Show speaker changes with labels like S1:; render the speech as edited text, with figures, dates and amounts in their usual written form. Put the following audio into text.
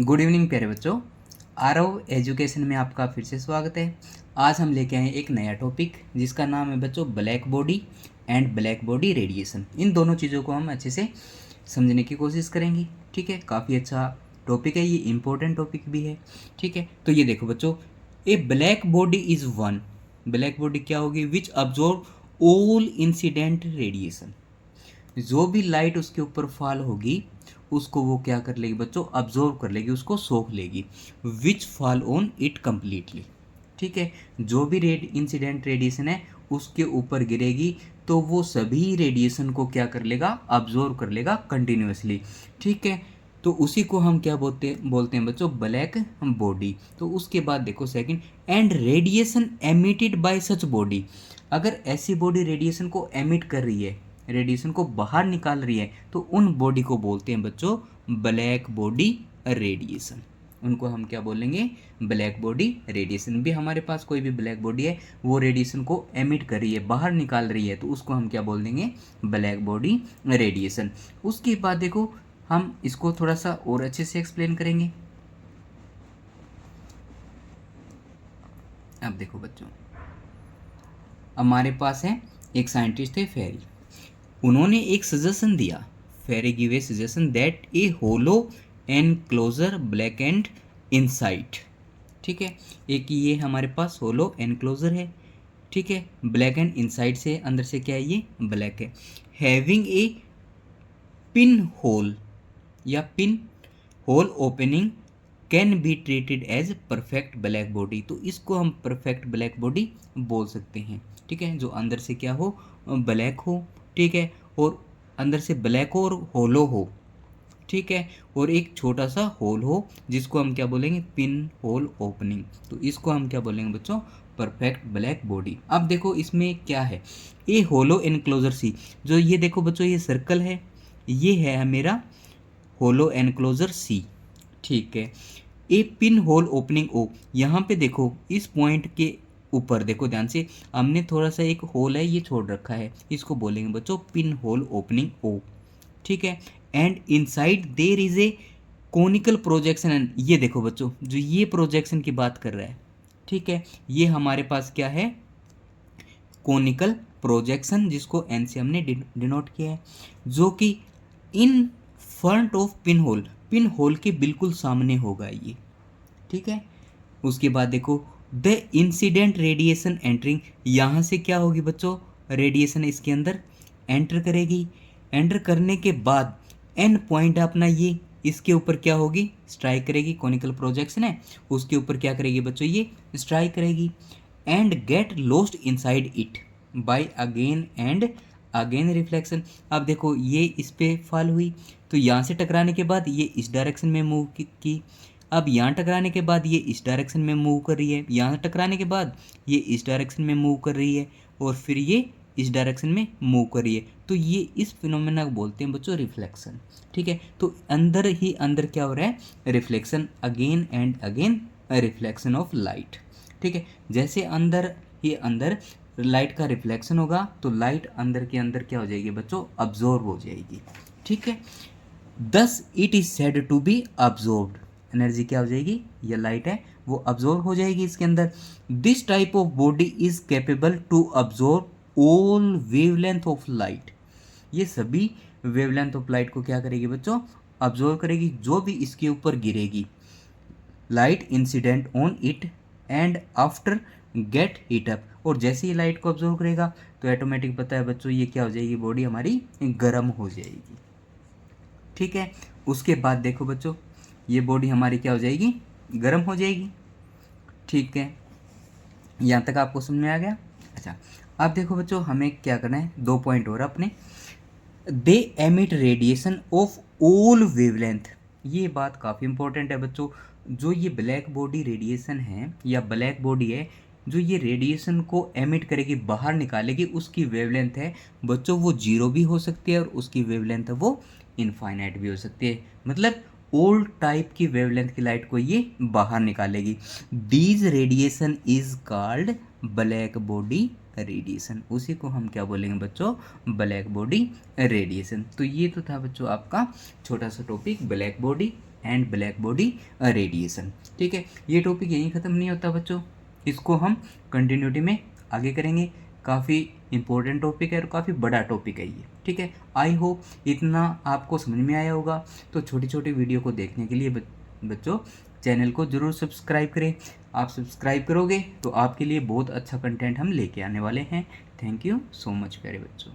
S1: Good evening प्यारे बच्चों। Aarav education में आपका फिर से स्वागत है। आज हम लेके आए एक नया टॉपिक जिसका नाम है बच्चों black body and black body radiation. इन दोनों चीज़ों को हम अच्छे से समझने की कोशिश करेंगे। ठीक है, काफ़ी अच्छा टॉपिक है, ये इम्पोर्टेंट टॉपिक भी है। ठीक है, तो ये देखो बच्चों, a black body is one. Black body क्या होगी? Which absorb all incident radiation. जो भी लाइट उसके ऊपर फॉल होगी उसको वो क्या कर लेगी बच्चों? अब्जॉर्व कर लेगी, उसको सोख लेगी। विच फॉल ऑन इट कम्प्लीटली। ठीक है, जो भी इंसिडेंट रेडिएशन है उसके ऊपर गिरेगी तो वो सभी रेडिएशन को क्या कर लेगा? अब्जॉर्व कर लेगा कंटिन्यूसली। ठीक है, तो उसी को हम क्या बोलते हैं बच्चों? Black body. तो उसके बाद देखो second, and radiation emitted by such body. अगर ऐसी बॉडी रेडिएशन को एमिट कर रही है, रेडिएशन को बाहर निकाल रही है, तो उन बॉडी को बोलते हैं बच्चों ब्लैक बॉडी रेडिएशन। उनको हम क्या बोलेंगे? Black body radiation. भी हमारे पास कोई भी ब्लैक बॉडी है वो रेडिएशन को एमिट कर रही है, बाहर निकाल रही है, तो उसको हम क्या बोल देंगे? Black body radiation. उसके बाद देखो हम इसको थोड़ा सा और अच्छे से एक्सप्लेन करेंगे। अब देखो बच्चों, हमारे पास है एक साइंटिस्ट है फेरी। उन्होंने एक सजेशन दिया, Fery give a suggestion that a hollow enclosure black and inside. ठीक है, एक ये हमारे पास होलो एनक्लोजर है। ठीक है, ब्लैक एंड इनसाइड से अंदर से क्या है? ये ब्लैक है। हैविंग ए पिन होल या pin hole opening can be treated as perfect black body. तो इसको हम परफेक्ट ब्लैक बॉडी बोल सकते हैं। ठीक है, जो अंदर से क्या हो? ब्लैक हो। ठीक है, और अंदर से ब्लैक हो और होलो हो। ठीक है, और एक छोटा सा होल हो जिसको हम क्या बोलेंगे? Pin hole opening. तो इसको हम क्या बोलेंगे बच्चों? Perfect black body. अब देखो इसमें क्या है? ये होलो एनक्लोजर सी, जो ये देखो बच्चों ये सर्कल है, ये है मेरा होलो एनक्लोजर सी। ठीक है, ए पिन होल ओपनिंग ओ, यहाँ पे देखो इस पॉइंट के ऊपर देखो ध्यान से, हमने थोड़ा सा एक होल है ये छोड़ रखा है, इसको बोलेंगे बच्चों पिन होल ओपनिंग ओ। ठीक है, and inside there is a conical projection. And ये देखो बच्चों, जो ये प्रोजेक्शन की बात कर रहा है, ठीक है, ये हमारे पास क्या है? कोनिकल प्रोजेक्शन, जिसको एन से हमने डिनोट किया है, जो कि in front of pin hole के बिल्कुल सामने होगा ये। ठीक है, उसके बाद देखो द इंसिडेंट रेडिएशन एंटरिंग, यहाँ से क्या होगी बच्चों? रेडिएशन इसके अंदर एंटर करेगी। एंटर करने के बाद एन पॉइंट अपना ये इसके ऊपर क्या होगी? स्ट्राइक करेगी। कॉनिकल प्रोजेक्शन है, उसके ऊपर क्या करेगी बच्चों? ये स्ट्राइक करेगी। And get lost inside it by again and again reflection. अब देखो ये इस पे फॉल हुई, तो यहाँ से टकराने के बाद ये इस डायरेक्शन में मूव की। अब यहाँ टकराने के बाद ये इस डायरेक्शन में मूव कर रही है, यहाँ टकराने के बाद ये इस डायरेक्शन में मूव कर रही है, और फिर ये इस डायरेक्शन में मूव कर रही है। तो ये इस फिनोमेना को बोलते हैं बच्चों रिफ्लेक्शन। ठीक है, तो अंदर ही अंदर क्या हो रहा है? Reflection, again and again reflection of light. ठीक है, जैसे अंदर ही अंदर लाइट का रिफ्लेक्शन होगा तो लाइट अंदर के अंदर क्या हो जाएगी बच्चों? अब्जॉर्ब हो जाएगी। ठीक है, thus it is said to be absorbed. Energy क्या हो जाएगी? ये लाइट है वो अब्जॉर्ब हो जाएगी इसके अंदर। This type of body is capable to absorb all wavelength of light. ये सभी वेवलेंथ ऑफ लाइट को क्या करेगी बच्चों? अब्जॉर्व करेगी, जो भी इसके ऊपर गिरेगी light incident on it and after get heat up. और जैसे ही लाइट को ऑब्जर्व करेगा तो ऑटोमेटिक पता है बच्चों ये क्या हो जाएगी? बॉडी हमारी गर्म हो जाएगी। ठीक है, उसके बाद देखो बच्चों ये बॉडी हमारी क्या हो जाएगी? गर्म हो जाएगी। ठीक है, यहाँ तक आपको समझ में आ गया? अच्छा, अब देखो बच्चों हमें क्या करना है, दो पॉइंट और अपने। दे emit radiation of all wavelength. ये बात काफ़ी इंपॉर्टेंट है बच्चों। जो ये ब्लैक बॉडी रेडिएशन है या ब्लैक बॉडी है, जो ये रेडिएशन को एमिट करेगी, बाहर निकालेगी, उसकी वेवलेंथ है बच्चों वो जीरो भी हो सकती है और उसकी वेवलेंथ है वो इनफाइनाइट भी हो सकती है। मतलब ऑल टाइप की वेवलेंथ की लाइट को ये बाहर निकालेगी। These radiation is called black body radiation, उसी को हम क्या बोलेंगे बच्चों, ब्लैक बॉडी रेडिएशन। तो ये तो था बच्चों आपका छोटा सा topic black body and black body radiation. ठीक है, ये टॉपिक यहीं ख़त्म नहीं होता बच्चों, इसको हम कंटिन्यूटी में आगे करेंगे। काफ़ी इंपॉर्टेंट टॉपिक है और काफ़ी बड़ा टॉपिक है ये। ठीक है, आई होप इतना आपको समझ में आया होगा। तो छोटी छोटी वीडियो को देखने के लिए बच्चों चैनल को ज़रूर सब्सक्राइब करें। आप सब्सक्राइब करोगे तो आपके लिए बहुत अच्छा कंटेंट हम लेके आने वाले हैं। थैंक यू सो मच प्यारे बच्चों।